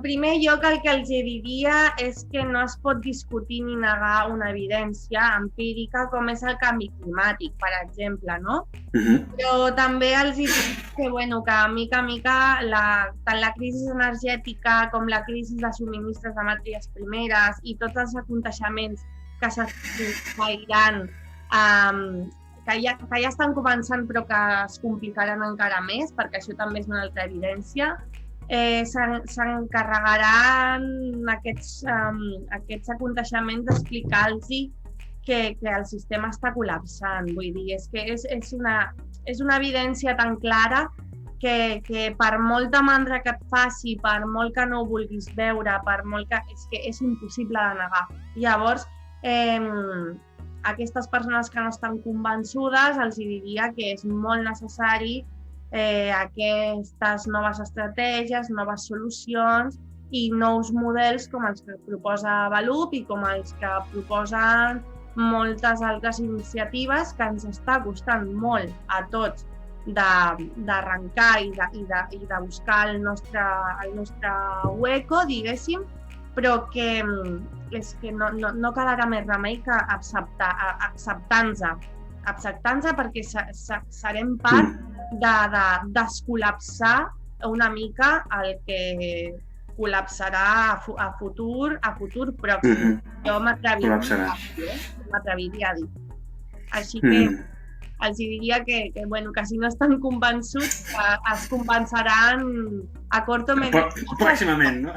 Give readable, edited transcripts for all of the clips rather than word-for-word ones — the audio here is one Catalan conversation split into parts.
primer lloc el que els diria és que no es pot discutir ni negar una evidència empírica com és el canvi climàtic, per exemple, no? Però també els diria que, que mica en mica tant la crisi energètica com la crisi de subministres de matèries primeres i tots els aconteixements que s'afegiran, que ja estan començant però que es complicaran encara més, perquè això també és una altra evidència, s'encarregaran aquests aconteixements d'explicar-los que el sistema està col·lapsant. Vull dir, és que és una evidència tan clara que per molta mandra que et faci, per molt que no ho vulguis veure, per molt que... és que és impossible de negar. Llavors, aquestes persones que no estan convençudes els diria que és molt necessari aquestes noves estratègies, noves solucions i nous models com els que proposa Valup i com els que proposen moltes altres iniciatives que ens està costant molt a tots d'arrencar i de buscar el nostre hueco, diguéssim, però que és que no quedarà més remei que acceptar-nos perquè serem part de descol·lapsar una mica el que col·lapsarà a futur pròxim. Jo m'atreviria a dir. Així que els diria que si no estan convençuts, es convenceran a curt o mitjà. Pròximament, no?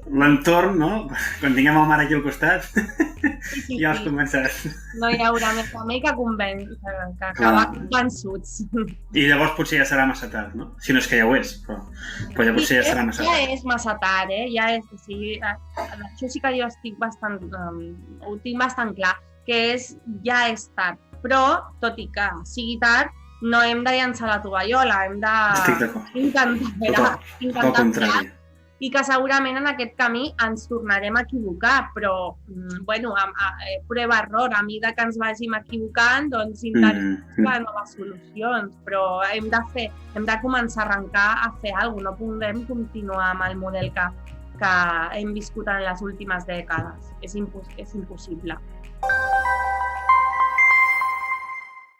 L'entorn, no? Quan tinguem el mar aquí al costat, ja els convenceràs. No hi haurà més remei que acabar convençuts. I llavors potser ja serà massa tard, no? Si no és que ja ho és, però ja potser ja serà massa tard. Ja és massa tard, això sí que jo ho tinc bastant clar, que ja és tard. Però, tot i que sigui tard, no hem de llançar la tovallola, hem d'intentar i que segurament en aquest camí ens tornarem a equivocar, però, prova-error, a mesura que ens vagim equivocant, doncs intentem noves solucions, però hem de començar a arrencar a fer alguna cosa, no podem continuar amb el model que hem viscut en les últimes dècades, és impossible.